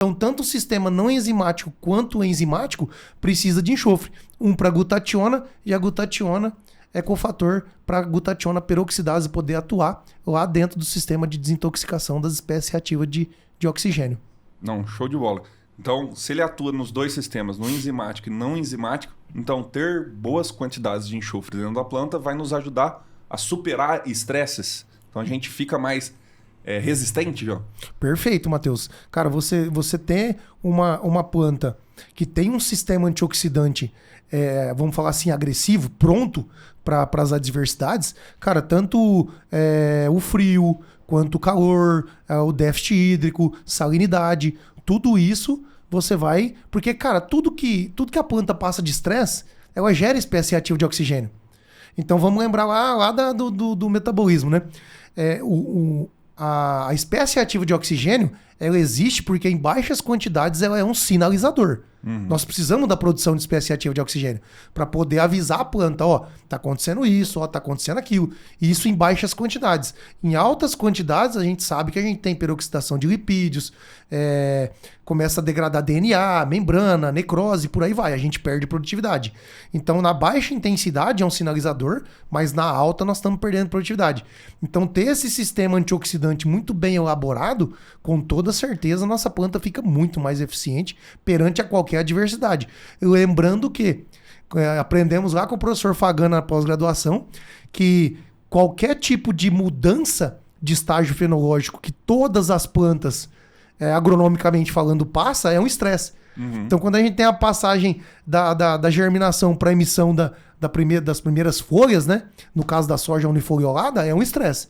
Então, tanto o sistema não enzimático quanto o enzimático precisa de enxofre. Um para glutationa e a glutationa é cofator para a glutationa peroxidase poder atuar lá dentro do sistema de desintoxicação das espécies reativas de oxigênio. Não, show de bola. Então, se ele atua nos dois sistemas, no enzimático e não enzimático, então ter boas quantidades de enxofre dentro da planta vai nos ajudar a superar estresses. Então a gente fica mais resistente, João. Perfeito, Matheus. Cara, você tem uma planta que tem um sistema antioxidante, vamos falar assim, agressivo, pronto para as adversidades. Cara, tanto o frio, quanto o calor, o déficit hídrico, salinidade, tudo isso você vai... Porque, cara, tudo que a planta passa de estresse, ela gera espécie ativa de oxigênio. Então vamos lembrar lá do metabolismo, né? A espécie ativa de oxigênio, ela existe porque em baixas quantidades ela é um sinalizador. Nós precisamos da produção de espécie ativa de oxigênio para poder avisar a planta, ó, tá acontecendo isso, ó, tá acontecendo aquilo. E isso em baixas quantidades. Em altas quantidades, a gente sabe que a gente tem peroxidação de lipídios, começa a degradar DNA, membrana, necrose, por aí vai. A gente perde produtividade. Então, na baixa intensidade é um sinalizador, mas na alta nós estamos perdendo produtividade. Então, ter esse sistema antioxidante muito bem elaborado, com toda certeza, nossa planta fica muito mais eficiente perante a qualquer adversidade. Lembrando que aprendemos lá com o professor Fagana na pós-graduação que qualquer tipo de mudança de estágio fenológico que todas as plantas, agronomicamente falando, passa, é um estresse. Então, quando a gente tem a passagem da germinação para a emissão das primeiras folhas, né? No caso da soja unifoliolada, é um estresse.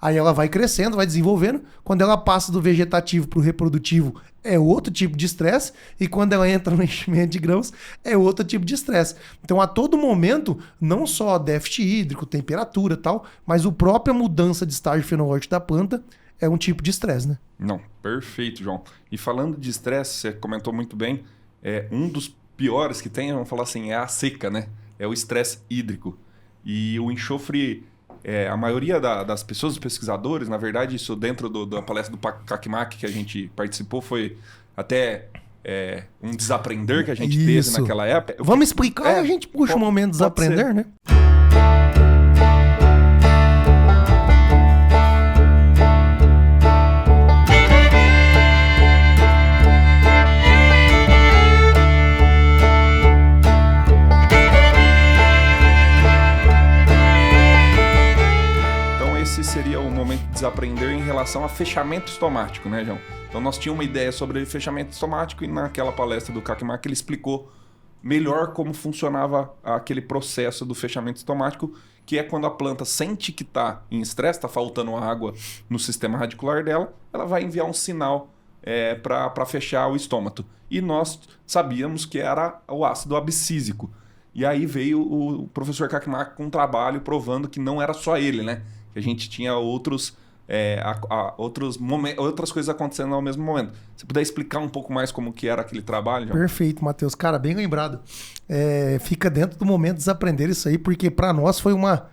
Aí ela vai crescendo, vai desenvolvendo. Quando ela passa do vegetativo para o reprodutivo, é outro tipo de estresse. E quando ela entra no enchimento de grãos, é outro tipo de estresse. Então, a todo momento, não só déficit hídrico, temperatura e tal, mas a própria mudança de estágio fenológico da planta é um tipo de estresse, né? Não, perfeito, João. E falando de estresse, você comentou muito bem, um dos piores que tem, vamos falar assim, é a seca, né? É o estresse hídrico. E o enxofre... a maioria das pessoas, dos pesquisadores, na verdade, isso dentro da palestra do CACMAC que a gente participou, foi até um desaprender que a gente teve naquela época. Vamos explicar e a gente puxa o momento de desaprender, né? Seria o momento de desaprender em relação a fechamento estomático, né, João? Então nós tínhamos uma ideia sobre fechamento estomático e naquela palestra do CACMAC ele explicou melhor como funcionava aquele processo do fechamento estomático, que é quando a planta sente que está em estresse, está faltando água no sistema radicular dela, ela vai enviar um sinal para fechar o estômago. E nós sabíamos que era o ácido abscísico. E aí veio o professor CACMAC com um trabalho provando que não era só ele, né? Que a gente tinha outras coisas acontecendo ao mesmo momento. Se puder explicar um pouco mais como que era aquele trabalho? Já? Perfeito, Matheus. Cara, bem lembrado. Fica dentro do momento de desaprender isso aí, porque para nós foi uma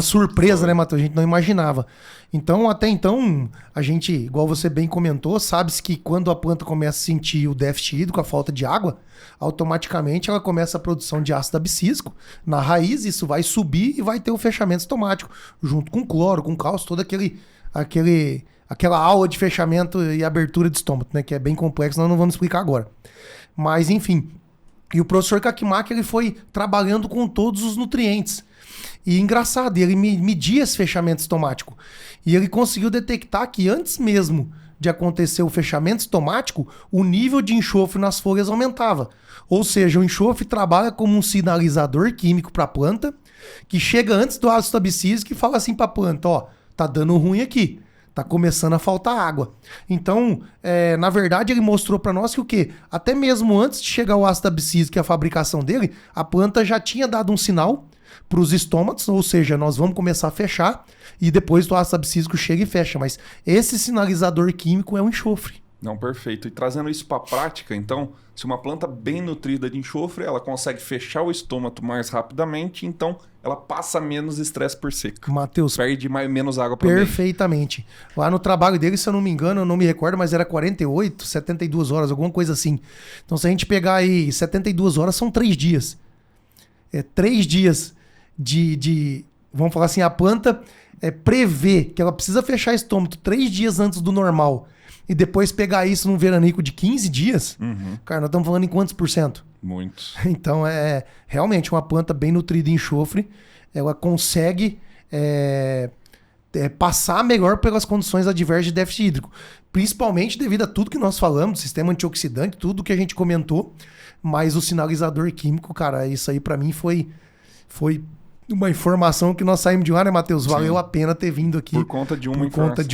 surpresa, né, Matheus? A gente não imaginava. Então, até então, a gente, igual você bem comentou, sabe-se que quando a planta começa a sentir o déficit hídrico, a falta de água, automaticamente ela começa a produção de ácido abscísico. Na raiz, isso vai subir e vai ter o fechamento estomático, junto com cloro, com cálcio, toda aquela aula de fechamento e abertura de estômago, né? Que é bem complexo, nós não vamos explicar agora. Mas, enfim. E o professor CACMAC, ele foi trabalhando com todos os nutrientes. E engraçado, ele media esse fechamento estomático. E ele conseguiu detectar que antes mesmo de acontecer o fechamento estomático, o nível de enxofre nas folhas aumentava. Ou seja, o enxofre trabalha como um sinalizador químico para a planta, que chega antes do ácido abscísico e fala assim para a planta, ó, tá dando ruim aqui, tá começando a faltar água. Então, na verdade, ele mostrou para nós que o quê? Até mesmo antes de chegar o ácido abscísico e a fabricação dele, a planta já tinha dado um sinal para os estômatos, ou seja, nós vamos começar a fechar e depois o ácido abscísico chega e fecha. Mas esse sinalizador químico é o enxofre. Não, perfeito. E trazendo isso para a prática, então, se uma planta bem nutrida de enxofre, ela consegue fechar o estômago mais rapidamente, então ela passa menos estresse por seca. Matheus, Perde menos água para o ambiente. perfeitamente. Lá no trabalho dele, se eu não me engano, eu não me recordo, mas era 48, 72 horas, alguma coisa assim. Então, se a gente pegar aí 72 horas, são 3 dias. 3 dias vamos falar assim, a planta prevê que ela precisa fechar estômago 3 dias antes do normal e depois pegar isso num veranico de 15 dias, cara, nós estamos falando em quantos por cento? Muitos. Então, realmente uma planta bem nutrida em enxofre, ela consegue passar melhor pelas condições adversas de déficit hídrico. Principalmente devido a tudo que nós falamos, sistema antioxidante, tudo que a gente comentou. Mas o sinalizador químico, cara, isso aí pra mim foi uma informação que nós saímos de lá, né, Matheus? Valeu a pena ter vindo aqui. Por conta de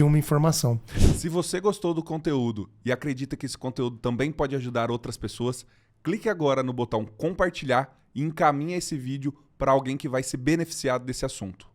uma informação. Se você gostou do conteúdo e acredita que esse conteúdo também pode ajudar outras pessoas, clique agora no botão compartilhar e encaminhe esse vídeo para alguém que vai se beneficiar desse assunto.